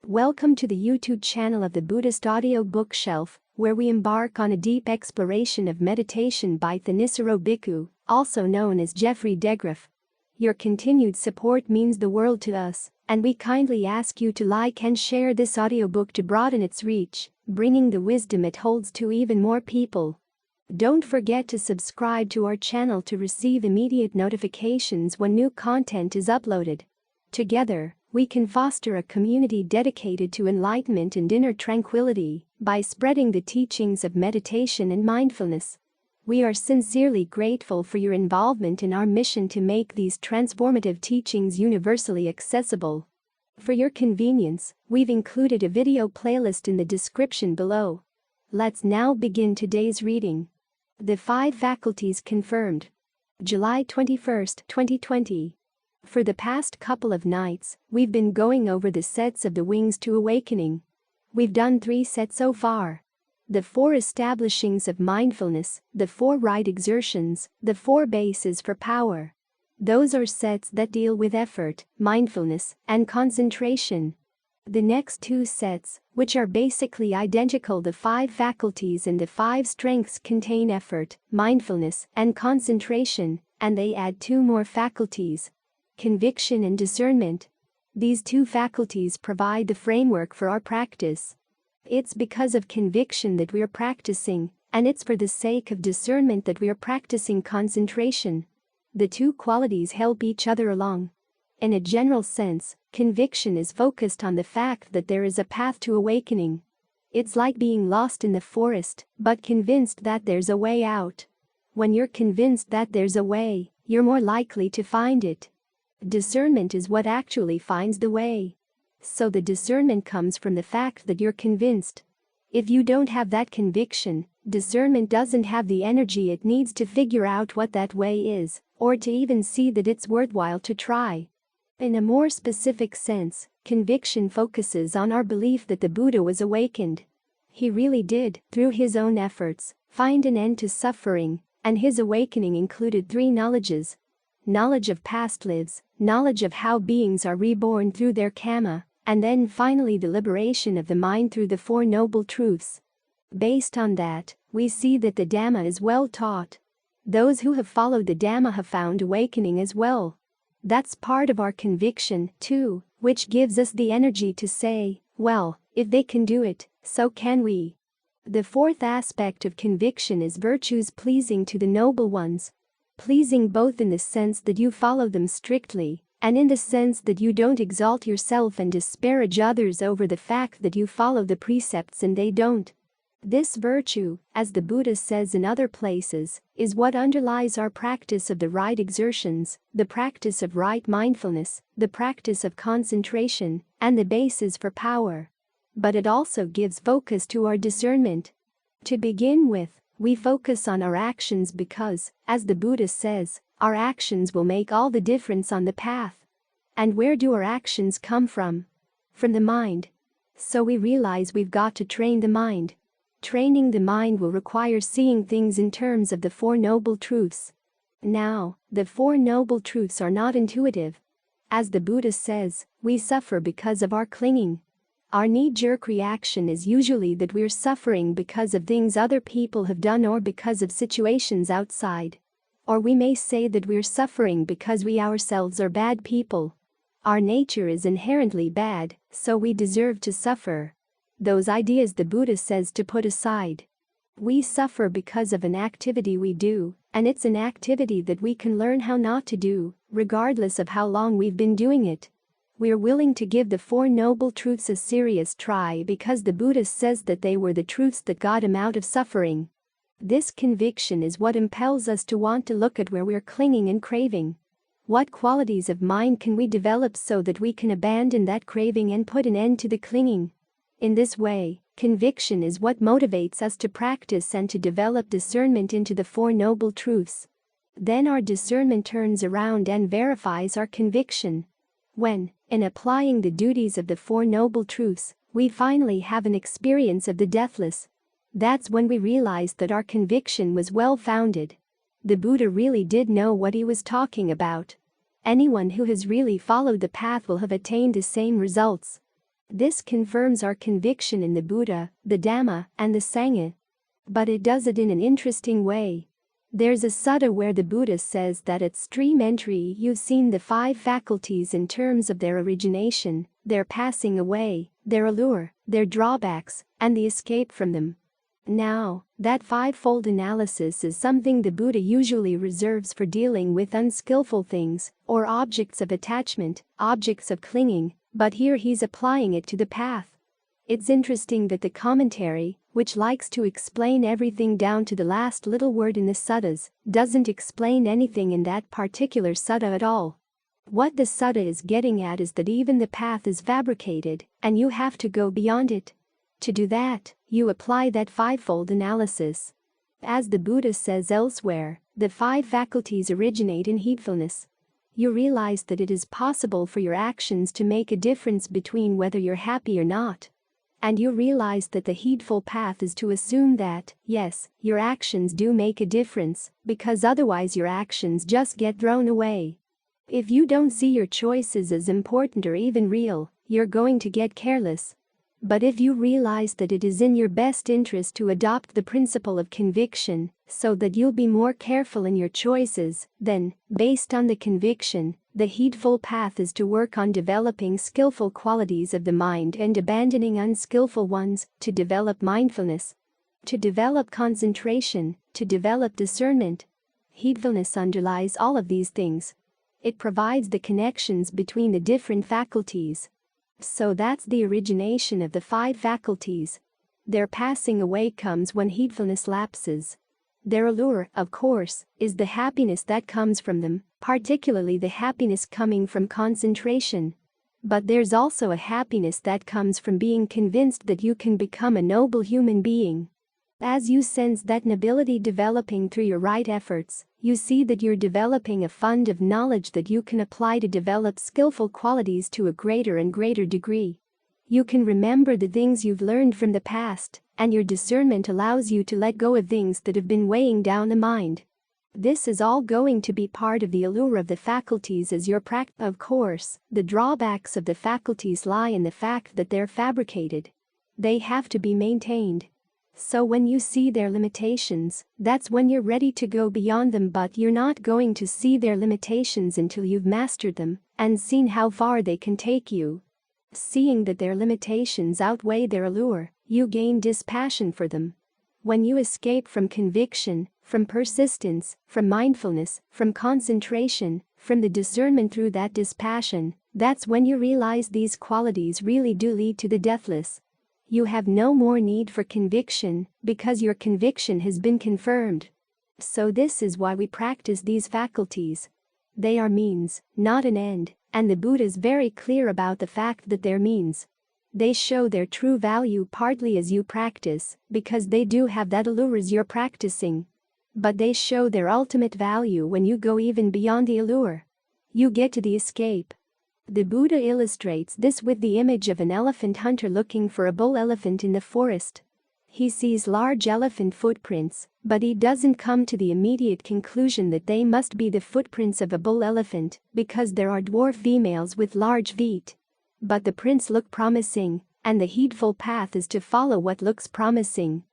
Welcome to the YouTube channel of the Buddhist Audio Bookshelf, where we embark on a deep exploration of meditation by Thanissaro Bhikkhu, also known as Geoffrey DeGraff. Your continued support means the world to us, and we kindly ask you to like and share this audiobook to broaden its reach, bringing the wisdom it holds to even more people. Don't forget to subscribe to our channel to receive immediate notifications when new content is uploaded. Together, we can foster a community dedicated to enlightenment and inner tranquility by spreading the teachings of meditation and mindfulness. We are sincerely grateful for your involvement in our mission to make these transformative teachings universally accessible. For your convenience, we've included a video playlist in the description below. Let's now begin today's reading. The 5 Faculties Confirmed. July 21, 2020. For the past couple of nights, we've been going over the sets of the wings to awakening. We've done 3 sets so far. The 4 establishings of mindfulness, the 4 right exertions, the 4 bases for power. Those are sets that deal with effort, mindfulness, and concentration. The next 2 sets, which are basically identical, the 5 faculties and the 5 strengths, contain effort, mindfulness, and concentration, and they add 2 more faculties: conviction and discernment. These 2 faculties provide the framework for our practice. It's because of conviction that we are practicing, and it's for the sake of discernment that we are practicing concentration. The 2 qualities help each other along. In a general sense, conviction is focused on the fact that there is a path to awakening. It's like being lost in the forest, but convinced that there's a way out. When you're convinced that there's a way, you're more likely to find it. Discernment is what actually finds the way. So the discernment comes from the fact that you're convinced. If you don't have that conviction, discernment doesn't have the energy it needs to figure out what that way is, or to even see that it's worthwhile to try. In a more specific sense, conviction focuses on our belief that the Buddha was awakened. He really did, through his own efforts, find an end to suffering, and his awakening included 3 knowledges. Knowledge of past lives, knowledge of how beings are reborn through their karma, and then finally the liberation of the mind through the 4 noble truths. Based on that, we see that the Dhamma is well taught. Those who have followed the Dhamma have found awakening as well. That's part of our conviction, too, which gives us the energy to say, well, if they can do it, so can we. The 4th aspect of conviction is virtues pleasing to the noble ones. Pleasing both in the sense that you follow them strictly, and in the sense that you don't exalt yourself and disparage others over the fact that you follow the precepts and they don't. This virtue, as the Buddha says in other places, is what underlies our practice of the right exertions, the practice of right mindfulness, the practice of concentration, and the basis for power. But it also gives focus to our discernment. To begin with, we focus on our actions because, as the Buddha says, our actions will make all the difference on the path. And where do our actions come from? From the mind. So we realize we've got to train the mind. Training the mind will require seeing things in terms of the 4 noble truths. Now, the 4 noble truths are not intuitive. As the Buddha says, we suffer because of our clinging. Our knee-jerk reaction is usually that we're suffering because of things other people have done or because of situations outside. Or we may say that we're suffering because we ourselves are bad people. Our nature is inherently bad, so we deserve to suffer. Those ideas the Buddha says to put aside. We suffer because of an activity we do, and it's an activity that we can learn how not to do, regardless of how long we've been doing it. We're willing to give the 4 noble truths a serious try because the Buddha says that they were the truths that got him out of suffering. This conviction is what impels us to want to look at where we're clinging and craving. What qualities of mind can we develop so that we can abandon that craving and put an end to the clinging? In this way, conviction is what motivates us to practice and to develop discernment into the 4 noble truths. Then our discernment turns around and verifies our conviction. When, in applying the duties of the 4 noble truths, we finally have an experience of the deathless, that's when we realize that our conviction was well-founded. The Buddha really did know what he was talking about. Anyone who has really followed the path will have attained the same results. This confirms our conviction in the Buddha, the Dhamma, and the Sangha. But it does it in an interesting way. There's a sutta where the Buddha says that at stream entry you've seen the 5 faculties in terms of their origination, their passing away, their allure, their drawbacks, and the escape from them. Now, that 5-fold analysis is something the Buddha usually reserves for dealing with unskillful things, or objects of attachment, objects of clinging, but here he's applying it to the path. It's interesting that the commentary, which likes to explain everything down to the last little word in the suttas, doesn't explain anything in that particular sutta at all. What the sutta is getting at is that even the path is fabricated, and you have to go beyond it. To do that, you apply that 5-fold analysis. As the Buddha says elsewhere, the 5 faculties originate in heedfulness. You realize that it is possible for your actions to make a difference between whether you're happy or not. And you realize that the heedful path is to assume that, yes, your actions do make a difference, because otherwise your actions just get thrown away. If you don't see your choices as important or even real, you're going to get careless. But if you realize that it is in your best interest to adopt the principle of conviction, so that you'll be more careful in your choices, then, based on the conviction, the heedful path is to work on developing skillful qualities of the mind and abandoning unskillful ones, to develop mindfulness, to develop concentration, to develop discernment. Heedfulness underlies all of these things. It provides the connections between the different faculties. So that's the origination of the 5 faculties. Their passing away comes when heedfulness lapses. Their allure, of course, is the happiness that comes from them, particularly the happiness coming from concentration. But there's also a happiness that comes from being convinced that you can become a noble human being. As you sense that nobility developing through your right efforts, you see that you're developing a fund of knowledge that you can apply to develop skillful qualities to a greater and greater degree. You can remember the things you've learned from the past, and your discernment allows you to let go of things that have been weighing down the mind. This is all going to be part of the allure of the faculties as your practice. Of course, the drawbacks of the faculties lie in the fact that they're fabricated. They have to be maintained. So when you see their limitations, that's when you're ready to go beyond them, but you're not going to see their limitations until you've mastered them and seen how far they can take you. Seeing that their limitations outweigh their allure, you gain dispassion for them. When you escape from conviction, from persistence, from mindfulness, from concentration, from the discernment through that dispassion, that's when you realize these qualities really do lead to the deathless. You have no more need for conviction, because your conviction has been confirmed. So this is why we practice these faculties. They are means, not an end, and the Buddha is very clear about the fact that they're means. They show their true value partly as you practice, because they do have that allure as you're practicing. But they show their ultimate value when you go even beyond the allure. You get to the escape. The Buddha illustrates this with the image of an elephant hunter looking for a bull elephant in the forest. He sees large elephant footprints, but he doesn't come to the immediate conclusion that they must be the footprints of a bull elephant, because there are dwarf females with large feet. But the prints look promising, and the heedful path is to follow what looks promising.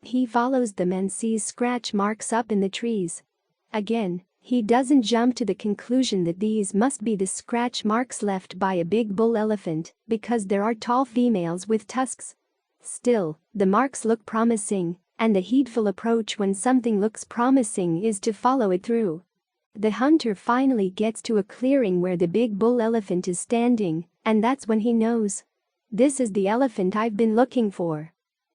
He follows them and sees scratch marks up in the trees. Again, he doesn't jump to the conclusion that these must be the scratch marks left by a big bull elephant, because there are tall females with tusks. Still, the marks look promising, and the heedful approach when something looks promising is to follow it through. The hunter finally gets to a clearing where the big bull elephant is standing, and that's when he knows. This is the elephant I've been looking for.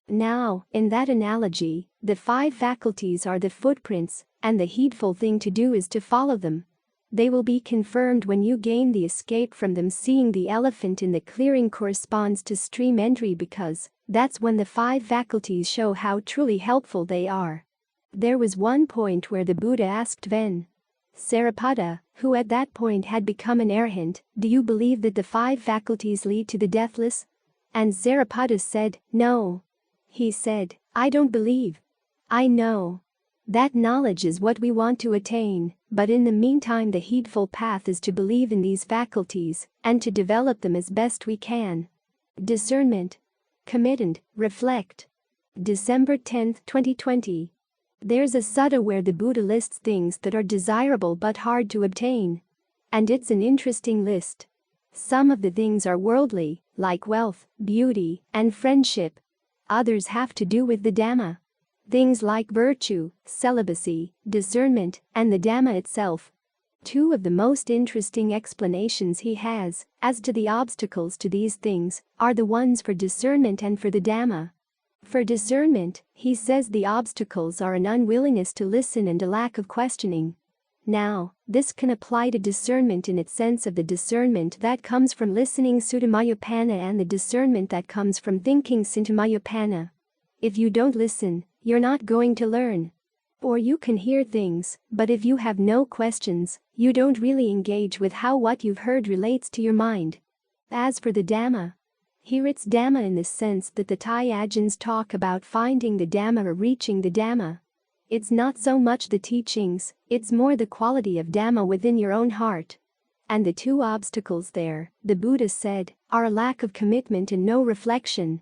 Now, in that analogy, the 5 faculties are the footprints, and the heedful thing to do is to follow them. They will be confirmed when you gain the escape from them. Seeing the elephant in the clearing corresponds to stream entry, because that's when the 5 faculties show how truly helpful they are. There was one point where the Buddha asked Ven Sariputta, who at that point had become an arahant, "Do you believe that the 5 faculties lead to the deathless?" And Sariputta said, "No." He said, "I don't believe. I know. That knowledge is what we want to attain, but in the meantime the heedful path is to believe in these faculties, and to develop them as best we can." Discernment. Commit and reflect. December 10, 2020. There's a sutta where the Buddha lists things that are desirable but hard to obtain. And it's an interesting list. Some of the things are worldly, like wealth, beauty, and friendship. Others have to do with the Dhamma. Things like virtue, celibacy, discernment, and the Dhamma itself. Two of the most interesting explanations he has, as to the obstacles to these things, are the ones for discernment and for the Dhamma. For discernment, he says the obstacles are an unwillingness to listen and a lack of questioning. Now, this can apply to discernment in its sense of the discernment that comes from listening Sutamayapana and the discernment that comes from thinking Sintamayapana. If you don't listen, you're not going to learn. Or you can hear things, but if you have no questions, you don't really engage with how what you've heard relates to your mind. As for the Dhamma, here it's Dhamma in the sense that the Thai Ajahns talk about finding the Dhamma or reaching the Dhamma. It's not so much the teachings, it's more the quality of Dhamma within your own heart. And the two obstacles there, the Buddha said, are a lack of commitment and no reflection.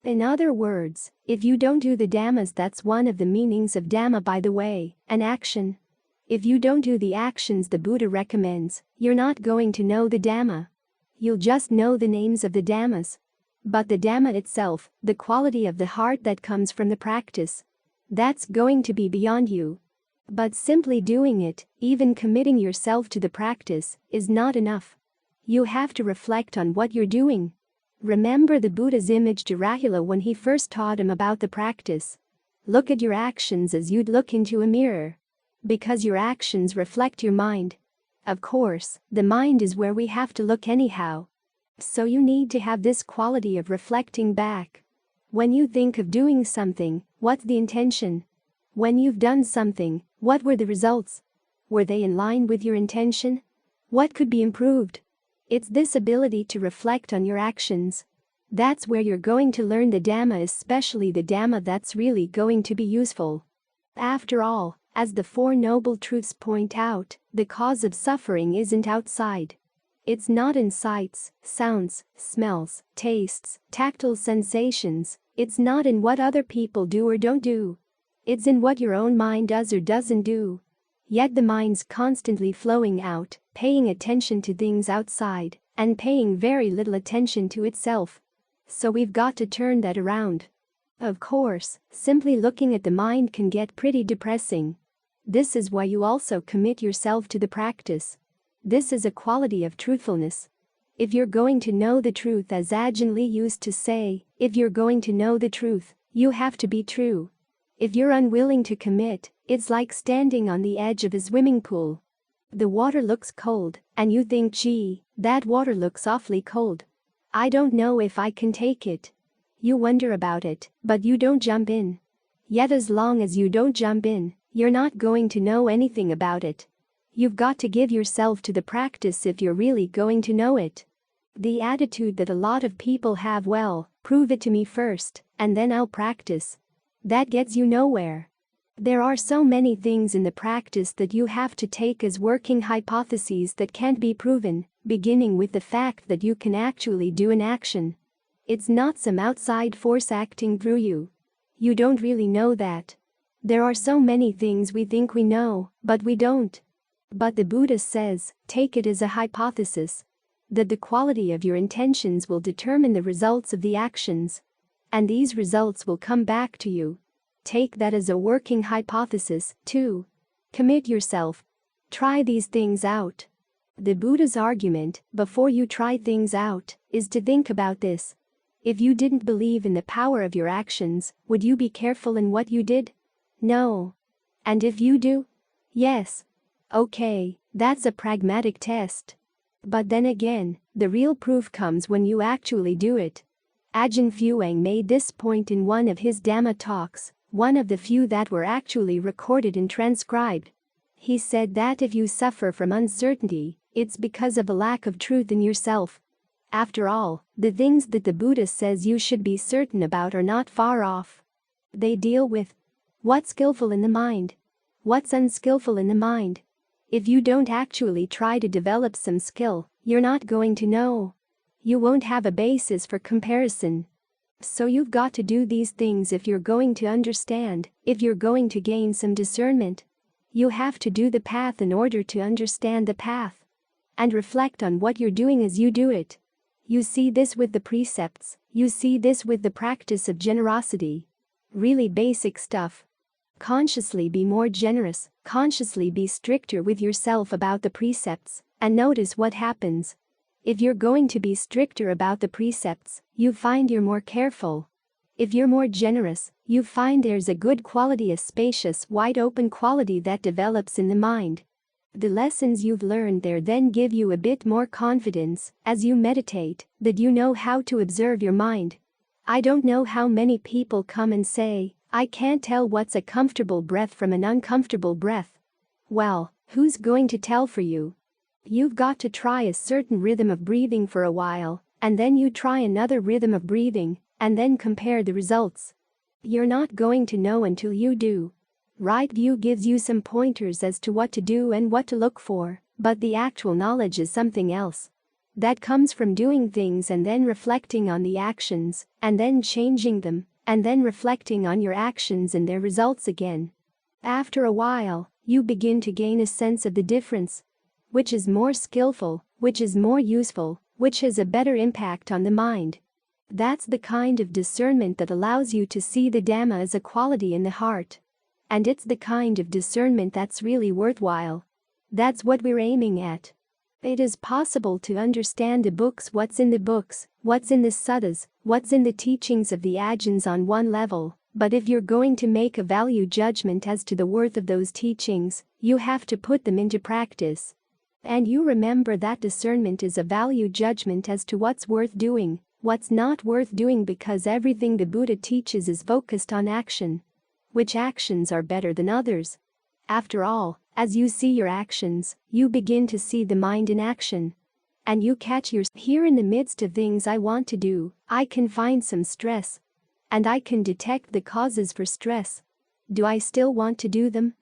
In other words, if you don't do the Dhammas, that's one of the meanings of Dhamma, by the way, an action. If you don't do the actions the Buddha recommends, you're not going to know the Dhamma. You'll just know the names of the Dhammas. But the Dhamma itself, the quality of the heart that comes from the practice, that's going to be beyond you. But simply doing it, even committing yourself to the practice, is not enough. You have to reflect on what you're doing. Remember the Buddha's image to Rahula when he first taught him about the practice. Look at your actions as you'd look into a mirror. Because your actions reflect your mind. Of course, the mind is where we have to look anyhow. So you need to have this quality of reflecting back. When you think of doing something, what's the intention? When you've done something, what were the results? Were they in line with your intention? What could be improved? It's this ability to reflect on your actions. That's where you're going to learn the Dhamma, especially the Dhamma that's really going to be useful. After all, as the Four Noble Truths point out, the cause of suffering isn't outside. It's not in sights, sounds, smells, tastes, tactile sensations. It's not in what other people do or don't do. It's in what your own mind does or doesn't do. Yet the mind's constantly flowing out, paying attention to things outside, and paying very little attention to itself. So we've got to turn that around. Of course, simply looking at the mind can get pretty depressing. This is why you also commit yourself to the practice. This is a quality of truthfulness. If you're going to know the truth, as Ajahn Lee used to say, if you're going to know the truth, you have to be true. If you're unwilling to commit, it's like standing on the edge of a swimming pool. The water looks cold, and you think, gee, that water looks awfully cold. I don't know if I can take it. You wonder about it, but you don't jump in. Yet as long as you don't jump in, you're not going to know anything about it. You've got to give yourself to the practice if you're really going to know it. The attitude that a lot of people have, well, prove it to me first, and then I'll practice. That gets you nowhere. There are so many things in the practice that you have to take as working hypotheses that can't be proven, beginning with the fact that you can actually do an action. It's not some outside force acting through you. You don't really know that. There are so many things we think we know, but we don't. But the Buddha says, take it as a hypothesis, that the quality of your intentions will determine the results of the actions. And these results will come back to you. Take that as a working hypothesis, too. Commit yourself. Try these things out. The Buddha's argument, before you try things out, is to think about this. If you didn't believe in the power of your actions, would you be careful in what you did? No. And if you do? Yes. Okay, that's a pragmatic test. But then again, the real proof comes when you actually do it. Ajahn Fuang made this point in one of his Dhamma talks, one of the few that were actually recorded and transcribed. He said that if you suffer from uncertainty, it's because of a lack of truth in yourself. After all, the things that the Buddha says you should be certain about are not far off. They deal with what's skillful in the mind, what's unskillful in the mind. If you don't actually try to develop some skill, you're not going to know. You won't have a basis for comparison. So you've got to do these things if you're going to understand, if you're going to gain some discernment. You have to do the path in order to understand the path. And reflect on what you're doing as you do it. You see this with the precepts, you see this with the practice of generosity. Really basic stuff. Consciously be more generous, consciously be stricter with yourself about the precepts, and notice what happens. If you're going to be stricter about the precepts, you find you're more careful. If you're more generous, you find there's a good quality, a spacious, wide-open quality that develops in the mind. The lessons you've learned there then give you a bit more confidence as you meditate, that you know how to observe your mind. I don't know how many people come and say, I can't tell what's a comfortable breath from an uncomfortable breath. Well, who's going to tell for you? You've got to try a certain rhythm of breathing for a while, and then you try another rhythm of breathing, and then compare the results. You're not going to know until you do. Right view gives you some pointers as to what to do and what to look for, but the actual knowledge is something else. That comes from doing things and then reflecting on the actions, and then changing them, and then reflecting on your actions and their results again. After a while, you begin to gain a sense of the difference. Which is more skillful, which is more useful, which has a better impact on the mind. That's the kind of discernment that allows you to see the Dhamma as a quality in the heart. And it's the kind of discernment that's really worthwhile. That's what we're aiming at. It is possible to understand the books, what's in the books, what's in the suttas, what's in the teachings of the ajahns on one level, but if you're going to make a value judgment as to the worth of those teachings, you have to put them into practice. And you remember that discernment is a value judgment as to what's worth doing, what's not worth doing, because everything the Buddha teaches is focused on action. Which actions are better than others? After all, as you see your actions, you begin to see the mind in action. And you catch yourself here in the midst of things I want to do, I can find some stress. And I can detect the causes for stress. Do I still want to do them?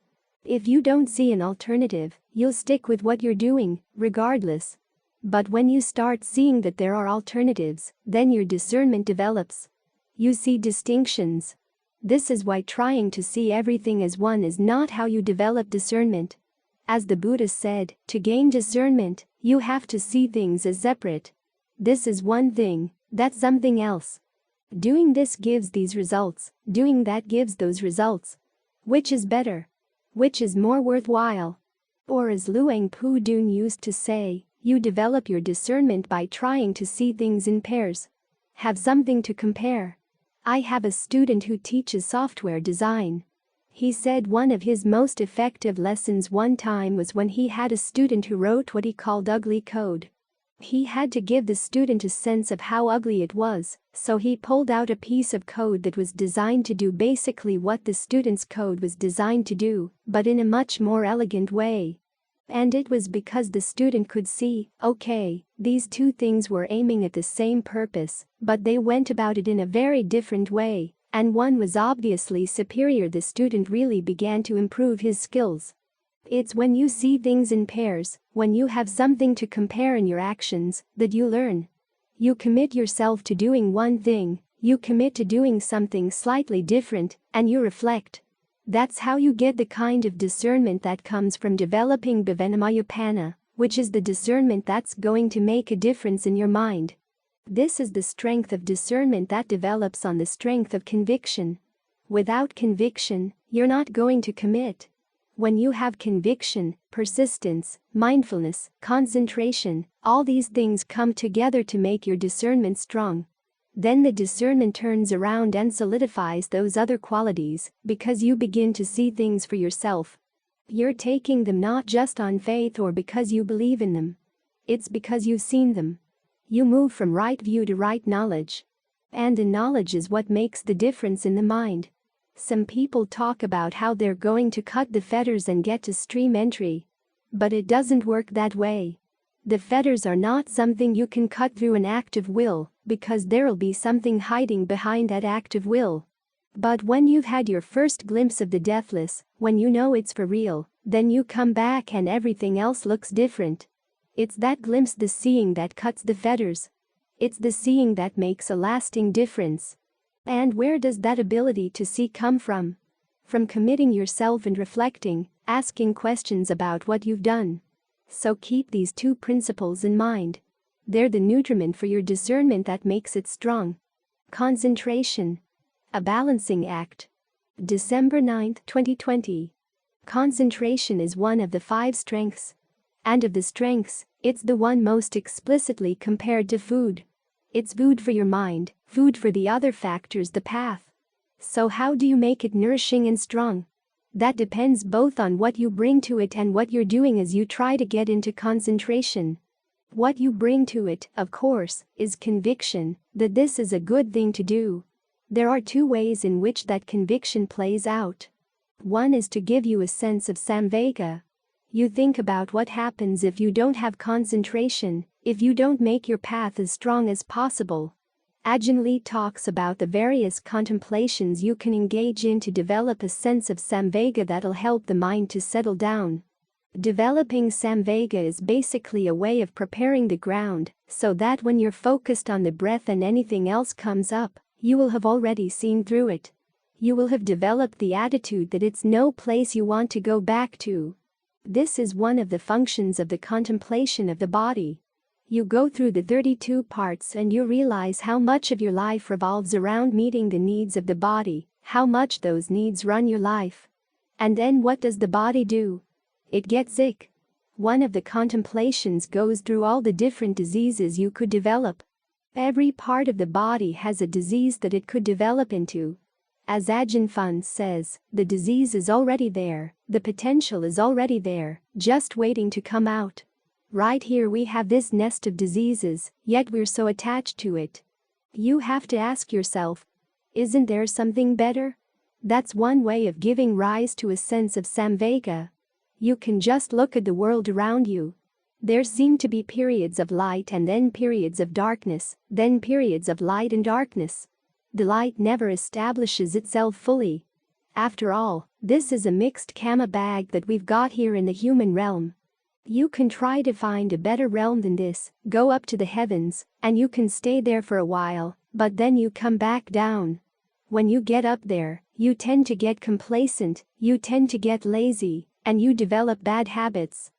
If you don't see an alternative, you'll stick with what you're doing, regardless. But when you start seeing that there are alternatives, then your discernment develops. You see distinctions. This is why trying to see everything as one is not how you develop discernment. As the Buddha said, to gain discernment, you have to see things as separate. This is one thing, that's something else. Doing this gives these results, doing that gives those results. Which is better? Which is more worthwhile? Or as Luang Pu Dun used to say, you develop your discernment by trying to see things in pairs. Have something to compare. I have a student who teaches software design. He said one of his most effective lessons one time was when he had a student who wrote what he called ugly code. He had to give the student a sense of how ugly it was, so he pulled out a piece of code that was designed to do basically what the student's code was designed to do, but in a much more elegant way. And it was because the student could see, okay, these two things were aiming at the same purpose, but they went about it in a very different way, and one was obviously superior. The student really began to improve his skills. It's when you see things in pairs, when you have something to compare in your actions, that you learn. You commit yourself to doing one thing, you commit to doing something slightly different, and you reflect. That's how you get the kind of discernment that comes from developing Bhavanamayupana, which is the discernment that's going to make a difference in your mind. This is the strength of discernment that develops on the strength of conviction. Without conviction, you're not going to commit. When you have conviction, persistence, mindfulness, concentration, all these things come together to make your discernment strong. Then the discernment turns around and solidifies those other qualities, because you begin to see things for yourself. You're taking them not just on faith or because you believe in them. It's because you've seen them. You move from right view to right knowledge. And the knowledge is what makes the difference in the mind. Some people talk about how they're going to cut the fetters and get to stream entry. But it doesn't work that way. The fetters are not something you can cut through an act of will, because there'll be something hiding behind that act of will. But when you've had your first glimpse of the deathless, when you know it's for real, then you come back and everything else looks different. It's that glimpse, the seeing, that cuts the fetters. It's the seeing that makes a lasting difference. And where does that ability to see come from? From committing yourself and reflecting, asking questions about what you've done. So keep these two principles in mind. They're the nutriment for your discernment that makes it strong. Concentration. A balancing act. December 9, 2020. Concentration is one of the 5 strengths. And of the strengths, it's the one most explicitly compared to food. It's food for your mind, food for the other factors, the path. So how do you make it nourishing and strong? That depends both on what you bring to it and what you're doing as you try to get into concentration. What you bring to it, of course, is conviction that this is a good thing to do. There are 2 ways in which that conviction plays out. One is to give you a sense of samvega. You think about what happens if you don't have concentration, if you don't make your path as strong as possible. Ajahn Lee talks about the various contemplations you can engage in to develop a sense of samvega that'll help the mind to settle down. Developing samvega is basically a way of preparing the ground so that when you're focused on the breath and anything else comes up, you will have already seen through it. You will have developed the attitude that it's no place you want to go back to. This is one of the functions of the contemplation of the body. You go through the 32 parts and you realize how much of your life revolves around meeting the needs of the body, how much those needs run your life. And then what does the body do? It gets sick. One of the contemplations goes through all the different diseases you could develop. Every part of the body has a disease that it could develop into. As Ajahn Funs says, the disease is already there, the potential is already there, just waiting to come out. Right here we have this nest of diseases, yet we're so attached to it. You have to ask yourself, isn't there something better? That's one way of giving rise to a sense of samvega. You can just look at the world around you. There seem to be periods of light and then periods of darkness, then periods of light and darkness. The light never establishes itself fully. After all, this is a mixed karma bag that we've got here in the human realm. You can try to find a better realm than this, go up to the heavens, and you can stay there for a while, but then you come back down. When you get up there, you tend to get complacent, you tend to get lazy, and you develop bad habits.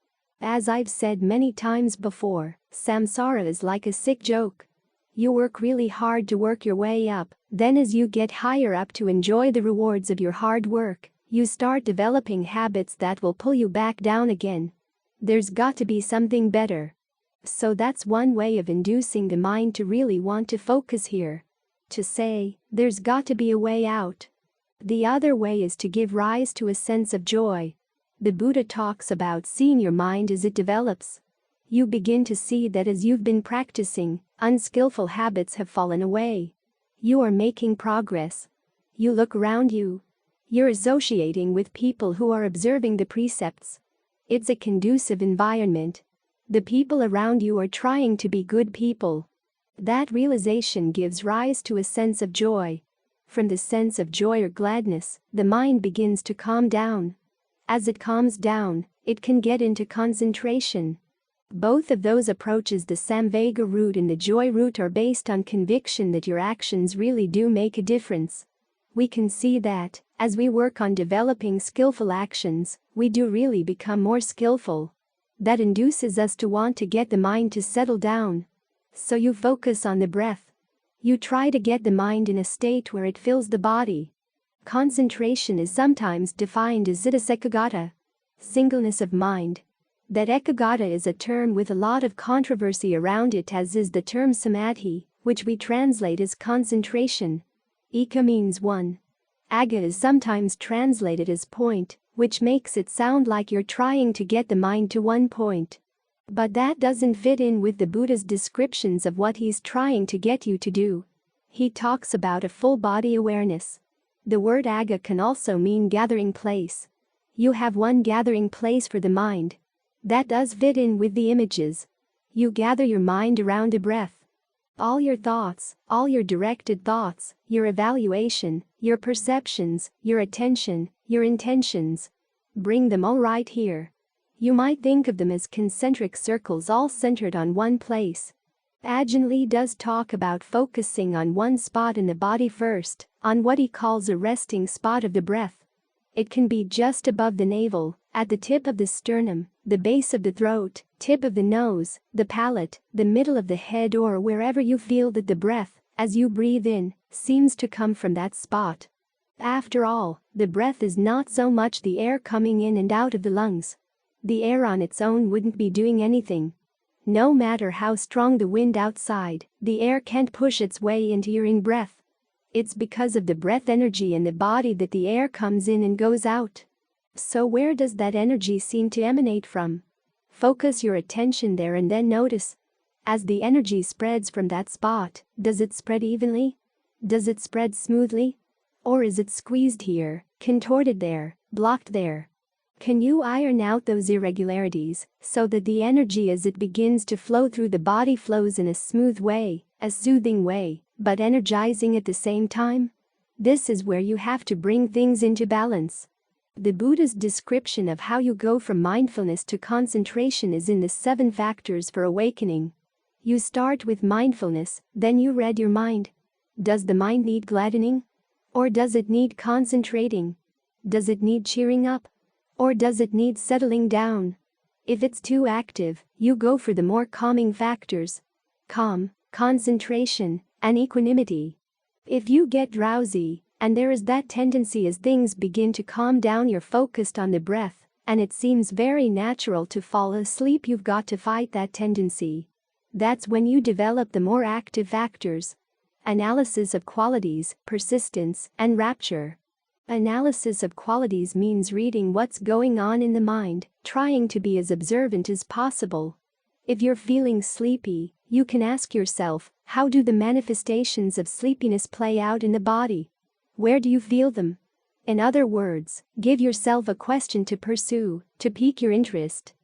As I've said many times before, samsara is like a sick joke. You work really hard to work your way up, then as you get higher up to enjoy the rewards of your hard work, you start developing habits that will pull you back down again. There's got to be something better. So that's one way of inducing the mind to really want to focus here. To say, there's got to be a way out. The other way is to give rise to a sense of joy. The Buddha talks about seeing your mind as it develops. You begin to see that as you've been practicing, unskillful habits have fallen away. You are making progress. You look around you. You're associating with people who are observing the precepts. It's a conducive environment. The people around you are trying to be good people. That realization gives rise to a sense of joy. From the sense of joy or gladness, the mind begins to calm down. As it calms down, it can get into concentration. Both of those approaches, the samvega route and the joy route, are based on conviction that your actions really do make a difference. We can see that, as we work on developing skillful actions, we do really become more skillful. That induces us to want to get the mind to settle down. So you focus on the breath. You try to get the mind in a state where it fills the body. Concentration is sometimes defined as ekagata, singleness of mind. That ekagata is a term with a lot of controversy around it, as is the term samadhi, which we translate as concentration. Eka means one. Aga is sometimes translated as point, which makes it sound like you're trying to get the mind to one point. But that doesn't fit in with the Buddha's descriptions of what he's trying to get you to do. He talks about a full body awareness. The word aga can also mean gathering place. You have one gathering place for the mind. That does fit in with the images. You gather your mind around the breath. All your thoughts, all your directed thoughts, your evaluation, your perceptions, your attention, your intentions. Bring them all right here. You might think of them as concentric circles all centered on one place. Ajahn Lee does talk about focusing on one spot in the body first, on what he calls a resting spot of the breath. It can be just above the navel, at the tip of the sternum, the base of the throat, tip of the nose, the palate, the middle of the head, or wherever you feel that the breath, as you breathe in, seems to come from that spot. After all, the breath is not so much the air coming in and out of the lungs. The air on its own wouldn't be doing anything. No matter how strong the wind outside, the air can't push its way into your in-breath. It's because of the breath energy in the body that the air comes in and goes out. So where does that energy seem to emanate from? Focus your attention there and then notice. As the energy spreads from that spot, does it spread evenly? Does it spread smoothly? Or is it squeezed here, contorted there, blocked there? Can you iron out those irregularities so that the energy as it begins to flow through the body flows in a smooth way, a soothing way, but energizing at the same time? This is where you have to bring things into balance. The Buddha's description of how you go from mindfulness to concentration is in the 7 factors for awakening. You start with mindfulness, then you read your mind. Does the mind need gladdening? Or does it need concentrating? Does it need cheering up? Or does it need settling down? If it's too active, you go for the more calming factors. Calm, concentration, and equanimity. If you get drowsy, and there is that tendency as things begin to calm down, you're focused on the breath, and it seems very natural to fall asleep, you've got to fight that tendency. That's when you develop the more active factors. Analysis of qualities, persistence, and rapture. Analysis of qualities means reading what's going on in the mind, trying to be as observant as possible. If you're feeling sleepy, you can ask yourself, how do the manifestations of sleepiness play out in the body? Where do you feel them? In other words, give yourself a question to pursue, to pique your interest.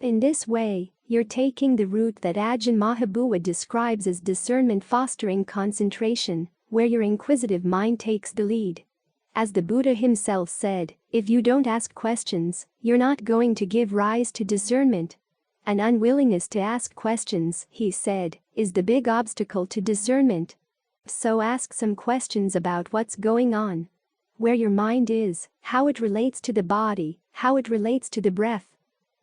In this way, you're taking the route that Ajahn Mahabua describes as discernment fostering concentration, where your inquisitive mind takes the lead. As the Buddha himself said, if you don't ask questions, you're not going to give rise to discernment. An unwillingness to ask questions, he said, is the big obstacle to discernment. So ask some questions about what's going on. Where your mind is, how it relates to the body, how it relates to the breath.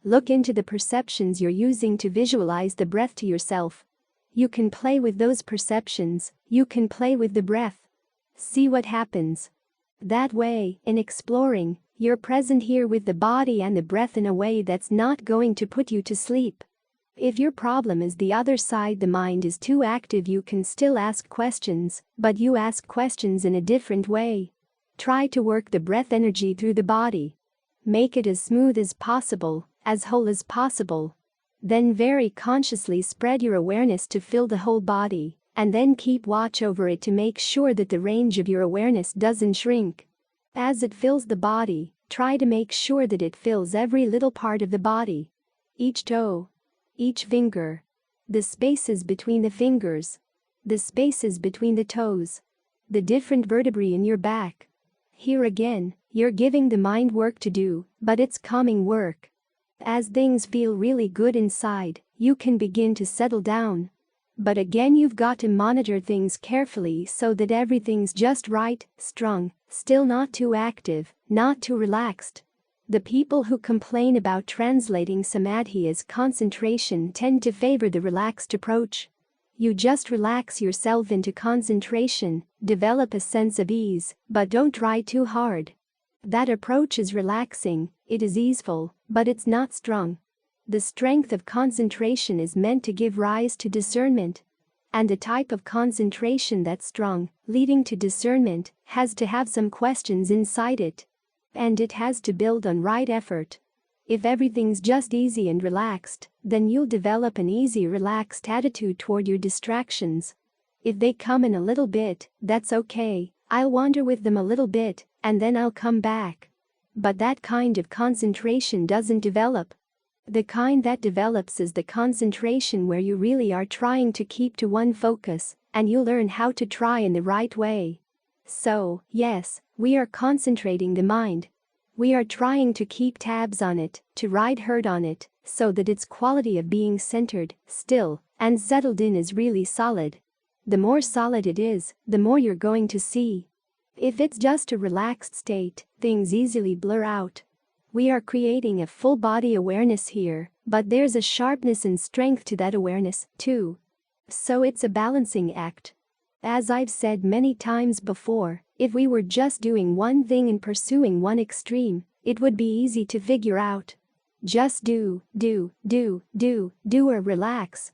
Look into the perceptions you're using to visualize the breath to yourself. You can play with those perceptions, you can play with the breath. See what happens. That way, in exploring, you're present here with the body and the breath in a way that's not going to put you to sleep. If your problem is the other side, the mind is too active, you can still ask questions, but you ask questions in a different way. Try to work the breath energy through the body. Make it as smooth as possible, as whole as possible. Then very consciously spread your awareness to fill the whole body, and then keep watch over it to make sure that the range of your awareness doesn't shrink. As it fills the body, try to make sure that it fills every little part of the body. Each toe, each finger, the spaces between the fingers, the spaces between the toes, the different vertebrae in your back. Here again, you're giving the mind work to do, but it's calming work. As things feel really good inside, you can begin to settle down. But again, you've got to monitor things carefully so that everything's just right, strong, still not too active, not too relaxed. The people who complain about translating samadhi as concentration tend to favor the relaxed approach. You just relax yourself into concentration, develop a sense of ease, but don't try too hard. That approach is relaxing, it is easeful, but it's not strong. The strength of concentration is meant to give rise to discernment. And a type of concentration that's strong, leading to discernment, has to have some questions inside it. And it has to build on right effort. If everything's just easy and relaxed, then you'll develop an easy, relaxed attitude toward your distractions. If they come in a little bit, that's okay, I'll wander with them a little bit, and then I'll come back. But that kind of concentration doesn't develop. The kind that develops is the concentration where you really are trying to keep to one focus, and you learn how to try in the right way. So, yes, we are concentrating the mind. We are trying to keep tabs on it, to ride herd on it, so that its quality of being centered, still, And settled in is really solid. The more solid it is, the more you're going to see. If it's just a relaxed state, things easily blur out. We are creating a full body awareness here, but there's a sharpness and strength to that awareness, too. So it's a balancing act. As I've said many times before, if we were just doing one thing and pursuing one extreme, it would be easy to figure out. Just do, or relax.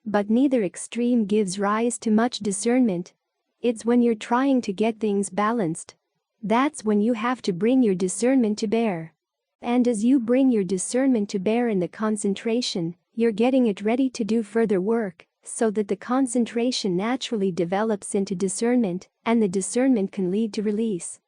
But neither extreme gives rise to much discernment. It's when you're trying to get things balanced. That's when you have to bring your discernment to bear. And as you bring your discernment to bear in the concentration, you're getting it ready to do further work, so that the concentration naturally develops into discernment, and the discernment can lead to release.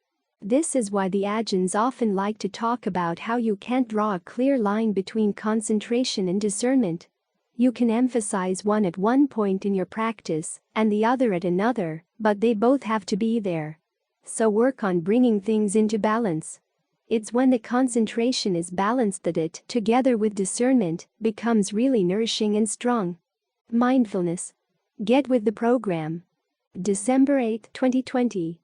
This is why the Ajahns often like to talk about how you can't draw a clear line between concentration and discernment. You can emphasize one at one point in your practice, and the other at another, but they both have to be there. So work on bringing things into balance. It's when the concentration is balanced that it, together with discernment, becomes really nourishing and strong. Mindfulness. Get with the program. December 8, 2020.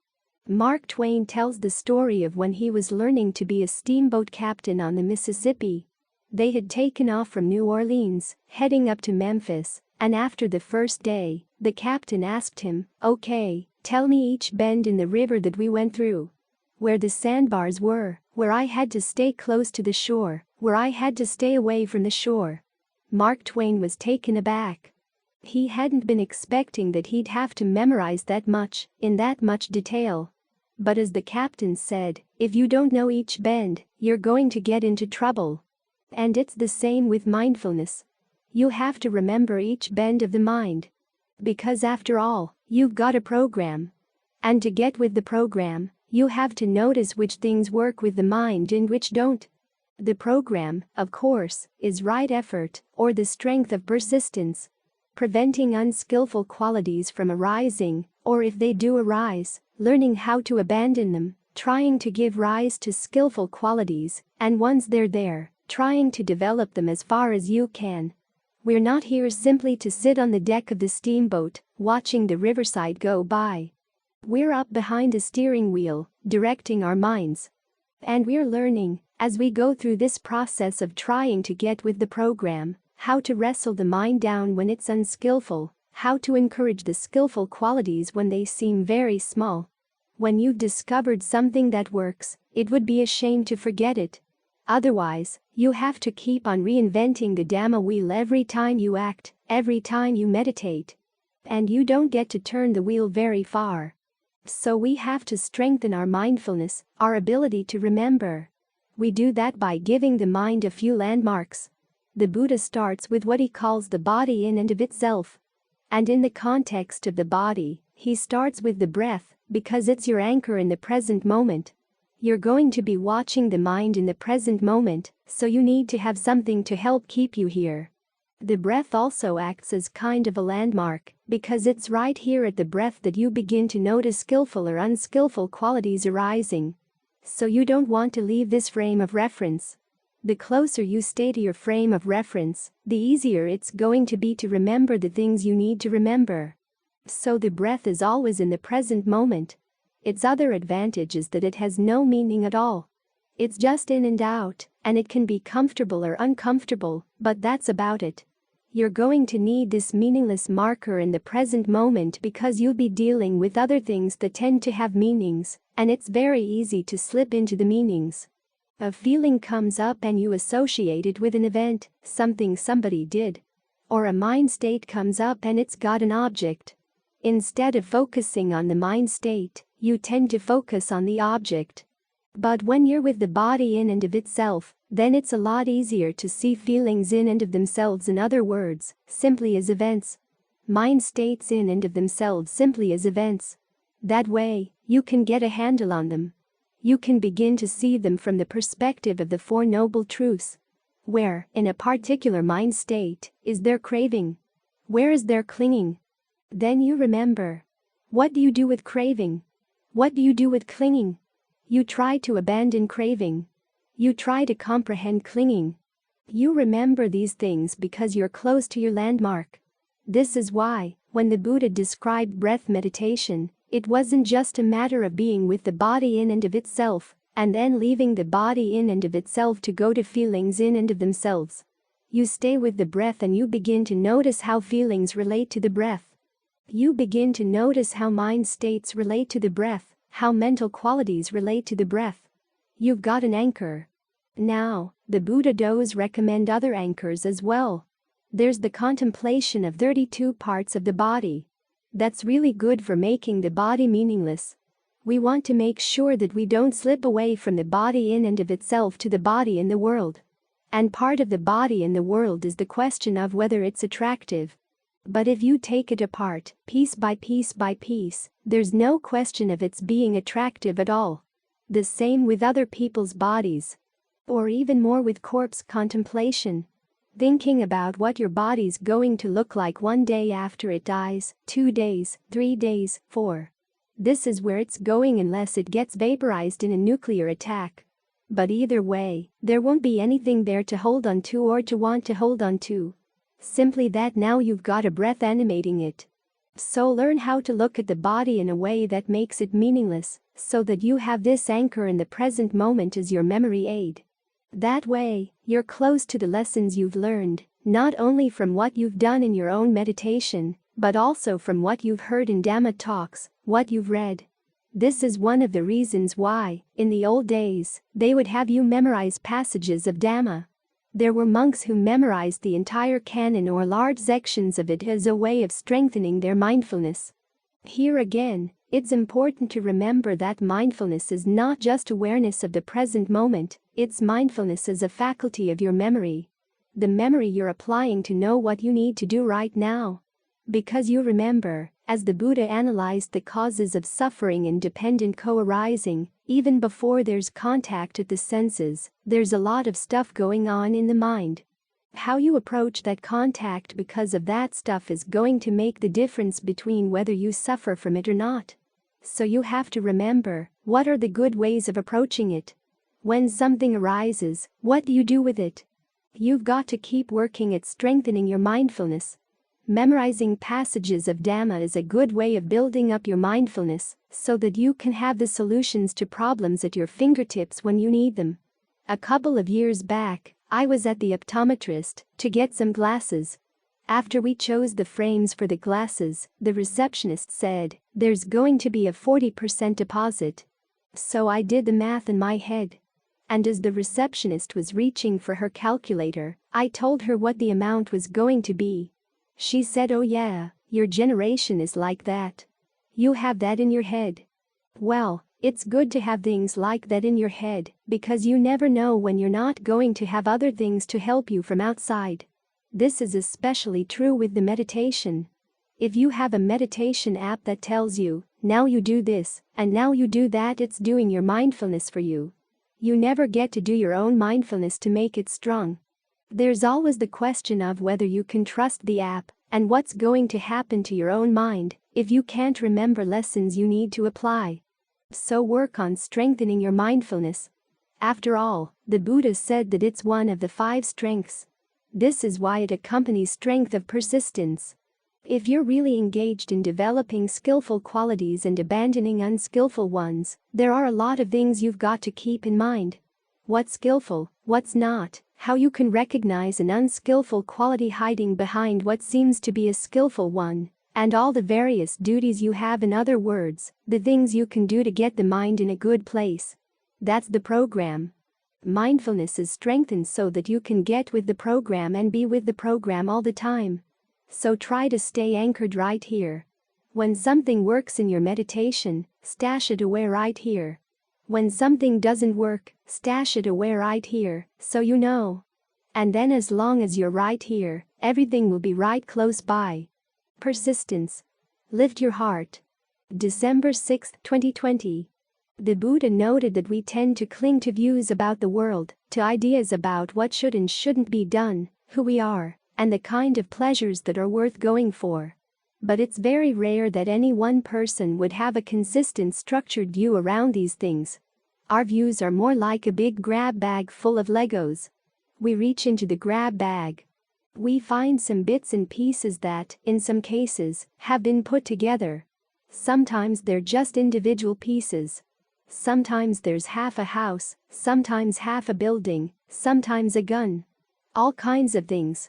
Mark Twain tells the story of when he was learning to be a steamboat captain on the Mississippi. They had taken off from New Orleans, heading up to Memphis, and after the first day, the captain asked him, "Okay, tell me each bend in the river that we went through. Where the sandbars were, where I had to stay close to the shore, where I had to stay away from the shore." Mark Twain was taken aback. He hadn't been expecting that he'd have to memorize that much, in that much detail. But as the captain said, if you don't know each bend, you're going to get into trouble. And it's the same with mindfulness. You have to remember each bend of the mind. Because after all, you've got a program. And to get with the program, you have to notice which things work with the mind and which don't. The program, of course, is right effort, or the strength of persistence. Preventing unskillful qualities from arising, or if they do arise, learning how to abandon them, trying to give rise to skillful qualities, and once they're there, trying to develop them as far as you can. We're not here simply to sit on the deck of the steamboat, watching the riverside go by. We're up behind the steering wheel, directing our minds. And we're learning, as we go through this process of trying to get with the program, how to wrestle the mind down when it's unskillful, how to encourage the skillful qualities when they seem very small. When you've discovered something that works, it would be a shame to forget it. Otherwise, you have to keep on reinventing the Dhamma wheel every time you act, every time you meditate. And you don't get to turn the wheel very far. So we have to strengthen our mindfulness, our ability to remember. We do that by giving the mind a few landmarks. The Buddha starts with what he calls the body in and of itself. And in the context of the body, he starts with the breath, because it's your anchor in the present moment. You're going to be watching the mind in the present moment, so you need to have something to help keep you here. The breath also acts as kind of a landmark, because it's right here at the breath that you begin to notice skillful or unskillful qualities arising. So you don't want to leave this frame of reference. The closer you stay to your frame of reference, the easier it's going to be to remember the things you need to remember. So the breath is always in the present moment. Its other advantage is that it has no meaning at all. It's just in and out, and it can be comfortable or uncomfortable, but that's about it. You're going to need this meaningless marker in the present moment because you'll be dealing with other things that tend to have meanings, and it's very easy to slip into the meanings. A feeling comes up and you associate it with an event, something somebody did. Or a mind state comes up and it's got an object. Instead of focusing on the mind state, you tend to focus on the object. But when you're with the body in and of itself, then it's a lot easier to see feelings in and of themselves, in other words, simply as events. Mind states in and of themselves simply as events. That way, you can get a handle on them. You can begin to see them from the perspective of the Four Noble Truths. Where, in a particular mind state, is there craving? Where is there clinging? Then you remember. What do you do with craving? What do you do with clinging? You try to abandon craving. You try to comprehend clinging. You remember these things because you're close to your landmark. This is why, when the Buddha described breath meditation, it wasn't just a matter of being with the body in and of itself, and then leaving the body in and of itself to go to feelings in and of themselves. You stay with the breath and you begin to notice how feelings relate to the breath. You begin to notice how mind states relate to the breath, how mental qualities relate to the breath. You've got an anchor. Now, the Buddha does recommend other anchors as well. There's the contemplation of 32 parts of the body. That's really good for making the body meaningless. We want to make sure that we don't slip away from the body in and of itself to the body in the world. And part of the body in the world is the question of whether it's attractive. But if you take it apart, piece by piece by piece, there's no question of its being attractive at all. The same with other people's bodies. Or even more with corpse contemplation. Thinking about what your body's going to look like one day after it dies, 2 days, 3 days, 4. This is where it's going unless it gets vaporized in a nuclear attack. But either way, there won't be anything there to hold on to or to want to hold on to. Simply that now you've got a breath animating it. So learn how to look at the body in a way that makes it meaningless, so that you have this anchor in the present moment as your memory aid. That way, you're close to the lessons you've learned, not only from what you've done in your own meditation, but also from what you've heard in Dhamma talks, what you've read. This is one of the reasons why, in the old days, they would have you memorize passages of Dhamma. There were monks who memorized the entire canon or large sections of it as a way of strengthening their mindfulness. Here again, it's important to remember that mindfulness is not just awareness of the present moment, it's mindfulness as a faculty of your memory. The memory you're applying to know what you need to do right now. Because you remember, as the Buddha analyzed the causes of suffering and dependent co-arising, even before there's contact at the senses, there's a lot of stuff going on in the mind. How you approach that contact because of that stuff is going to make the difference between whether you suffer from it or not. So you have to remember, what are the good ways of approaching it? When something arises, what do you do with it? You've got to keep working at strengthening your mindfulness. Memorizing passages of Dhamma is a good way of building up your mindfulness so that you can have the solutions to problems at your fingertips when you need them. A couple of years back, I was at the optometrist to get some glasses. After we chose the frames for the glasses, the receptionist said, "There's going to be a 40% deposit." So I did the math in my head. And as the receptionist was reaching for her calculator, I told her what the amount was going to be. She said, "Oh yeah, your generation is like that. You have that in your head." Well, it's good to have things like that in your head, because you never know when you're not going to have other things to help you from outside. This is especially true with the meditation. If you have a meditation app that tells you, now you do this, and now you do that, it's doing your mindfulness for you. You never get to do your own mindfulness to make it strong. There's always the question of whether you can trust the app, and what's going to happen to your own mind if you can't remember lessons you need to apply. So work on strengthening your mindfulness. After all, the Buddha said that it's one of the 5 strengths. This is why it accompanies strength of persistence. If you're really engaged in developing skillful qualities and abandoning unskillful ones, there are a lot of things you've got to keep in mind. What's skillful, what's not, how you can recognize an unskillful quality hiding behind what seems to be a skillful one, and all the various duties you have, in other words, the things you can do to get the mind in a good place. That's the program. Mindfulness is strengthened so that you can get with the program and be with the program all the time. So try to stay anchored right here. When something works in your meditation, stash it away right here. When something doesn't work, stash it away right here, so you know. And then as long as you're right here, everything will be right close by. Persistence. Lift your heart. December 6, 2020. The Buddha noted that we tend to cling to views about the world, to ideas about what should and shouldn't be done, who we are, and the kind of pleasures that are worth going for. But it's very rare that any one person would have a consistent, structured view around these things. Our views are more like a big grab bag full of Legos. We reach into the grab bag. We find some bits and pieces that, in some cases, have been put together. Sometimes they're just individual pieces. Sometimes there's half a house, sometimes half a building, sometimes a gun. All kinds of things.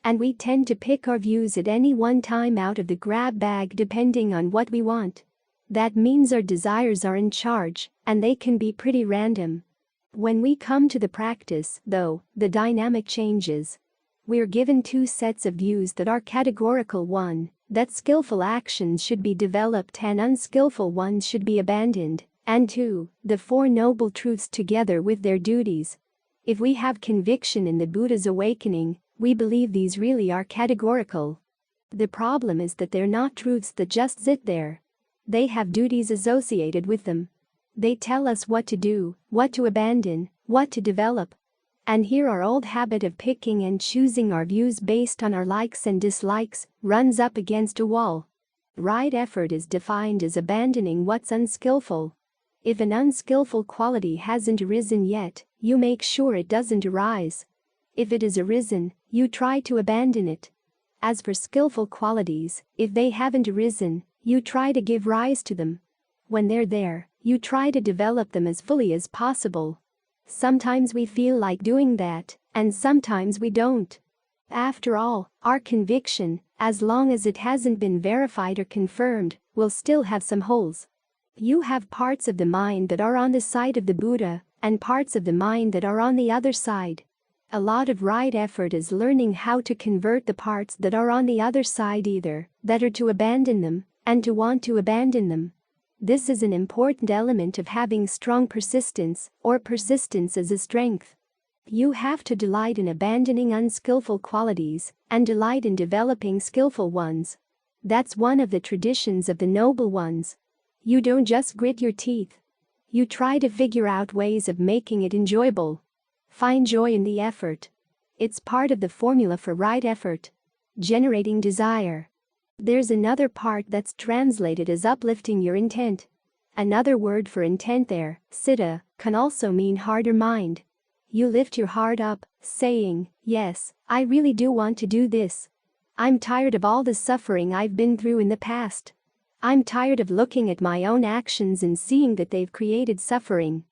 And we tend to pick our views at any one time out of the grab bag depending on what we want. That means our desires are in charge, and they can be pretty random. When we come to the practice, though, the dynamic changes. We're given two sets of views that are categorical: one, that skillful actions should be developed and unskillful ones should be abandoned, and two, the Four Noble Truths together with their duties. If we have conviction in the Buddha's awakening, we believe these really are categorical. The problem is that they're not truths that just sit there. They have duties associated with them. They tell us what to do, what to abandon, what to develop. And here our old habit of picking and choosing our views based on our likes and dislikes runs up against a wall. Right effort is defined as abandoning what's unskillful. If an unskillful quality hasn't arisen yet, you make sure it doesn't arise. If it has arisen, you try to abandon it. As for skillful qualities, if they haven't arisen, you try to give rise to them. When they're there, you try to develop them as fully as possible. Sometimes we feel like doing that, and sometimes we don't. After all, our conviction, as long as it hasn't been verified or confirmed, will still have some holes. You have parts of the mind that are on the side of the Buddha, and parts of the mind that are on the other side. A lot of right effort is learning how to convert the parts that are on the other side, either that are to abandon them, and to want to abandon them. This is an important element of having strong persistence, or persistence as a strength. You have to delight in abandoning unskillful qualities, and delight in developing skillful ones. That's one of the traditions of the noble ones. You don't just grit your teeth. You try to figure out ways of making it enjoyable. Find joy in the effort. It's part of the formula for right effort. Generating desire. There's another part that's translated as uplifting your intent. Another word for intent there, citta, can also mean heart or mind. You lift your heart up, saying, yes, I really do want to do this. I'm tired of all the suffering I've been through in the past. I'm tired of looking at my own actions and seeing that they've created suffering.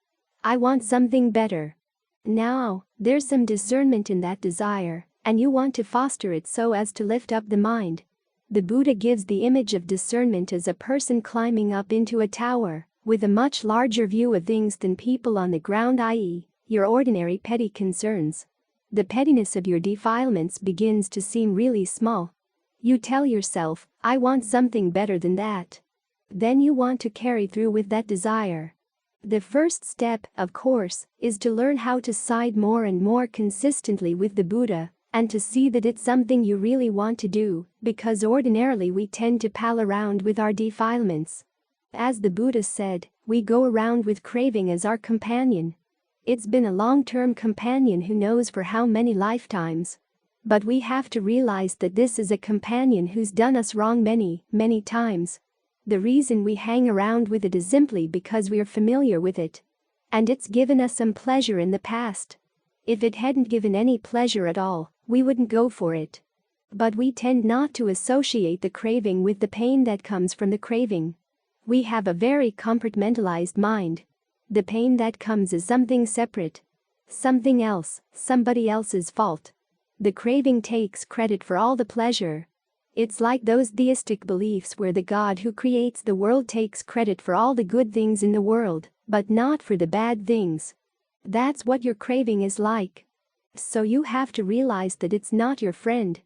I want something better. Now, there's some discernment in that desire, and you want to foster it so as to lift up the mind. The Buddha gives the image of discernment as a person climbing up into a tower, with a much larger view of things than people on the ground, i.e., your ordinary petty concerns. The pettiness of your defilements begins to seem really small. You tell yourself, I want something better than that. Then you want to carry through with that desire. The first step, of course, is to learn how to side more and more consistently with the Buddha, and to see that it's something you really want to do, because ordinarily we tend to pal around with our defilements. As the Buddha said, we go around with craving as our companion. It's been a long-term companion who knows for how many lifetimes. But we have to realize that this is a companion who's done us wrong many, many times. The reason we hang around with it is simply because we're familiar with it. And it's given us some pleasure in the past. If it hadn't given any pleasure at all, we wouldn't go for it. But we tend not to associate the craving with the pain that comes from the craving. We have a very compartmentalized mind. The pain that comes is something separate. Something else, somebody else's fault. The craving takes credit for all the pleasure. It's like those theistic beliefs where the God who creates the world takes credit for all the good things in the world, but not for the bad things. That's what your craving is like. So you have to realize that it's not your friend.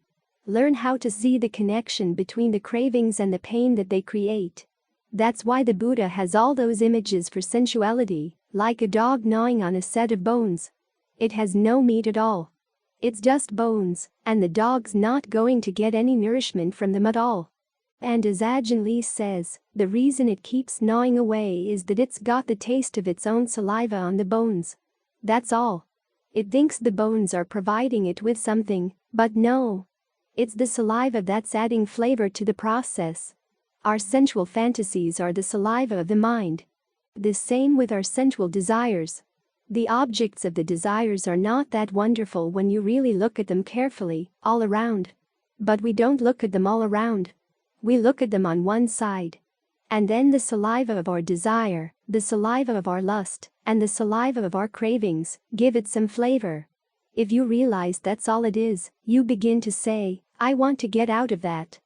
Learn how to see the connection between the cravings and the pain that they create. That's why the Buddha has all those images for sensuality, like a dog gnawing on a set of bones. It has no meat at all. It's just bones, and the dog's not going to get any nourishment from them at all. And as Ajahn Lee says, the reason it keeps gnawing away is that it's got the taste of its own saliva on the bones. That's all. It thinks the bones are providing it with something, but no. It's the saliva that's adding flavor to the process. Our sensual fantasies are the saliva of the mind. The same with our sensual desires. The objects of the desires are not that wonderful when you really look at them carefully, all around. But we don't look at them all around. We look at them on one side. And then the saliva of our desire, the saliva of our lust, and the saliva of our cravings give it some flavor. If you realize that's all it is, you begin to say, I want to get out of that.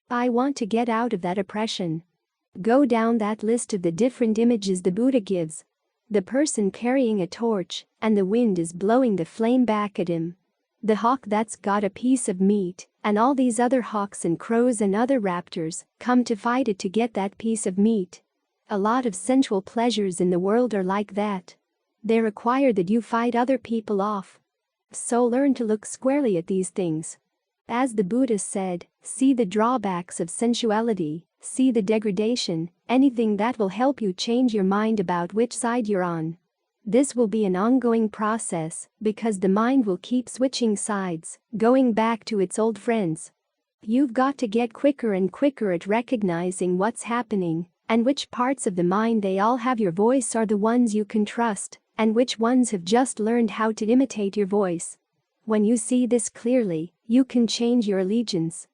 I want to get out of that oppression. Go down that list of the different images the Buddha gives. The person carrying a torch, and the wind is blowing the flame back at him. The hawk that's got a piece of meat, and all these other hawks and crows and other raptors come to fight it to get that piece of meat. A lot of sensual pleasures in the world are like that. They require that you fight other people off. So learn to look squarely at these things. As the Buddha said, see the drawbacks of sensuality, see the degradation, anything that will help you change your mind about which side you're on. This will be an ongoing process because the mind will keep switching sides, going back to its old friends. You've got to get quicker and quicker at recognizing what's happening and which parts of the mind they all have your voice are the ones you can trust and which ones have just learned how to imitate your voice. When you see this clearly, you can change your allegiance.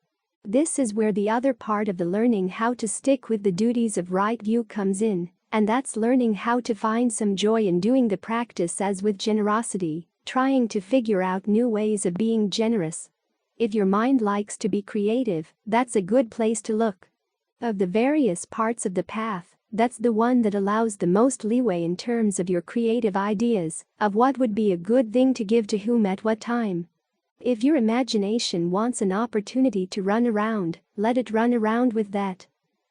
This is where the other part of the learning how to stick with the duties of right view comes in. And that's learning how to find some joy in doing the practice as with generosity, trying to figure out new ways of being generous. If your mind likes to be creative, that's a good place to look. Of the various parts of the path, that's the one that allows the most leeway in terms of your creative ideas, of what would be a good thing to give to whom at what time. If your imagination wants an opportunity to run around, let it run around with that.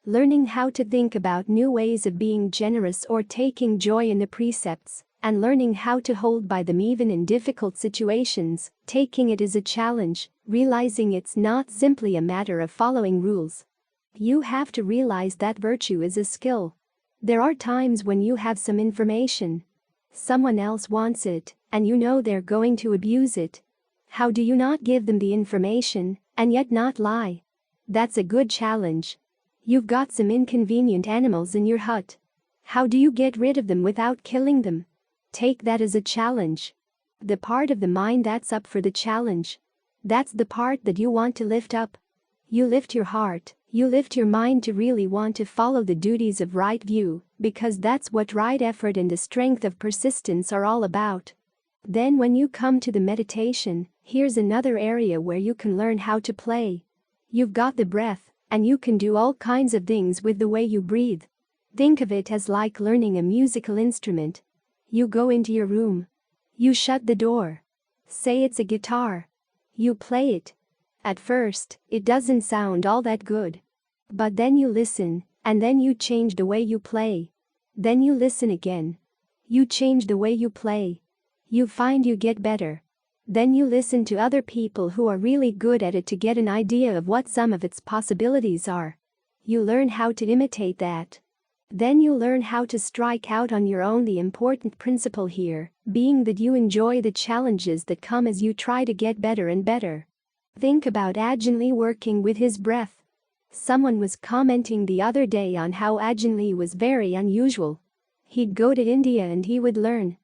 Learning how to think about new ways of being generous or taking joy in the precepts, and learning how to hold by them even in difficult situations, taking it as a challenge, realizing it's not simply a matter of following rules. You have to realize that virtue is a skill. There are times when you have some information. Someone else wants it, and you know they're going to abuse it. How do you not give them the information, and yet not lie? That's a good challenge. You've got some inconvenient animals in your hut. How do you get rid of them without killing them? Take that as a challenge. The part of the mind that's up for the challenge. That's the part that you want to lift up. You lift your heart, you lift your mind to really want to follow the duties of right view, because that's what right effort and the strength of persistence are all about. Then when you come to the meditation, here's another area where you can learn how to play. You've got the breath. And you can do all kinds of things with the way you breathe. Think of it as like learning a musical instrument. You go into your room. You shut the door. Say it's a guitar. You play it. At first, it doesn't sound all that good. But then you listen, and then you change the way you play. Then you listen again. You change the way you play. You find you get better. Then you listen to other people who are really good at it to get an idea of what some of its possibilities are. You learn how to imitate that. Then you learn how to strike out on your own. The important principle here being that you enjoy the challenges that come as you try to get better and better. Think about Ajahn Lee working with his breath. Someone was commenting the other day on how Ajahn Lee was very unusual. He'd go to India and he would learn.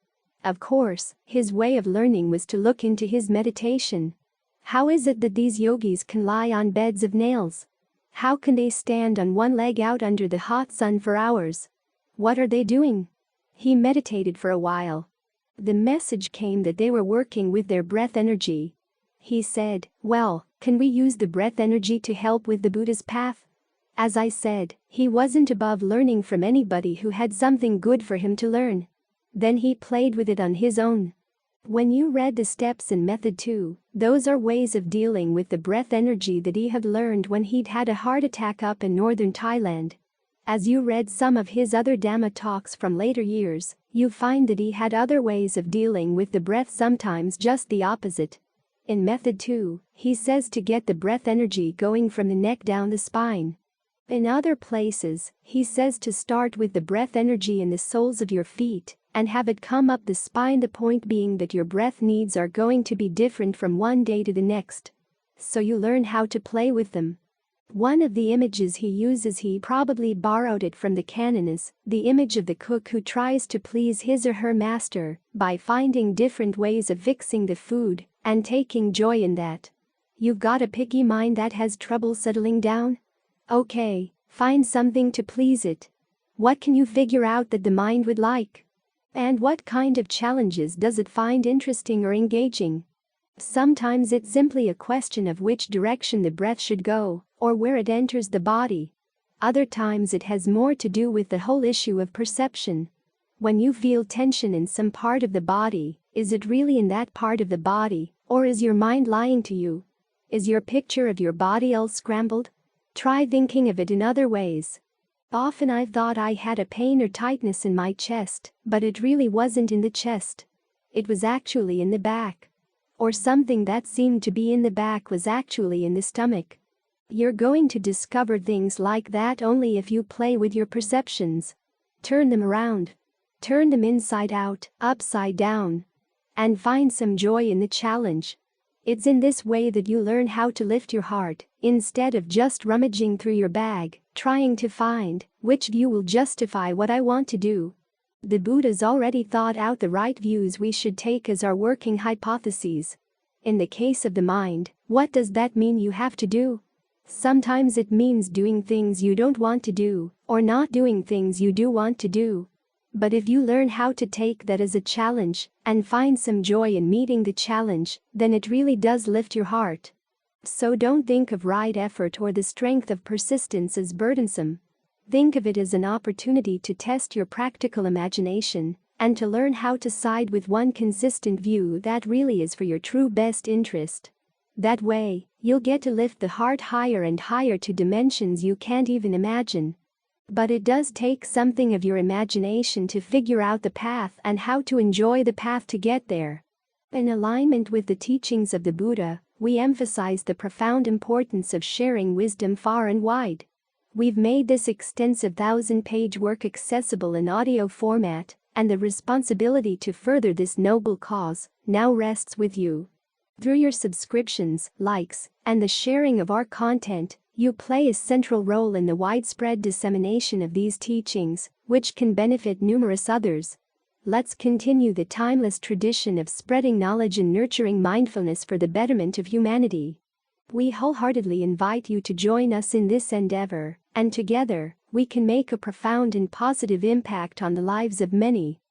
Of course, his way of learning was to look into his meditation. How is it that these yogis can lie on beds of nails? How can they stand on one leg out under the hot sun for hours? What are they doing? He meditated for a while. The message came that they were working with their breath energy. He said, well, can we use the breath energy to help with the Buddha's path? As I said, he wasn't above learning from anybody who had something good for him to learn. Then he played with it on his own. When you read the steps in Method 2, those are ways of dealing with the breath energy that he had learned when he'd had a heart attack up in northern Thailand. As you read some of his other Dhamma talks from later years, you find that he had other ways of dealing with the breath, sometimes just the opposite. In Method 2, he says to get the breath energy going from the neck down the spine. In other places, he says to start with the breath energy in the soles of your feet and have it come up the spine, the point being that your breath needs are going to be different from one day to the next. So you learn how to play with them. One of the images he uses, he probably borrowed it from the canon, is the image of the cook who tries to please his or her master by finding different ways of fixing the food and taking joy in that. You've got a picky mind that has trouble settling down? Okay, find something to please it. What can you figure out that the mind would like? And what kind of challenges does it find interesting or engaging? Sometimes it's simply a question of which direction the breath should go, or where it enters the body. Other times it has more to do with the whole issue of perception. When you feel tension in some part of the body, is it really in that part of the body, or is your mind lying to you? Is your picture of your body all scrambled? Try thinking of it in other ways. Often I've thought I had a pain or tightness in my chest, but it really wasn't in the chest. It was actually in the back. Or something that seemed to be in the back was actually in the stomach. You're going to discover things like that only if you play with your perceptions. Turn them around. Turn them inside out, upside down. And find some joy in the challenge. It's in this way that you learn how to lift your heart, instead of just rummaging through your bag, trying to find which view will justify what I want to do. The Buddha's already thought out the right views we should take as our working hypotheses. In the case of the mind, what does that mean you have to do? Sometimes it means doing things you don't want to do, or not doing things you do want to do. But if you learn how to take that as a challenge and find some joy in meeting the challenge, then it really does lift your heart. So don't think of right effort or the strength of persistence as burdensome. Think of it as an opportunity to test your practical imagination and to learn how to side with one consistent view that really is for your true best interest. That way, you'll get to lift the heart higher and higher to dimensions you can't even imagine. But it does take something of your imagination to figure out the path and how to enjoy the path to get there. In alignment with the teachings of the Buddha, we emphasize the profound importance of sharing wisdom far and wide. We've made this extensive 1,000-page work accessible in audio format, and the responsibility to further this noble cause now rests with you. Through your subscriptions, likes, and the sharing of our content, you play a central role in the widespread dissemination of these teachings, which can benefit numerous others. Let's continue the timeless tradition of spreading knowledge and nurturing mindfulness for the betterment of humanity. We wholeheartedly invite you to join us in this endeavor, and together, we can make a profound and positive impact on the lives of many.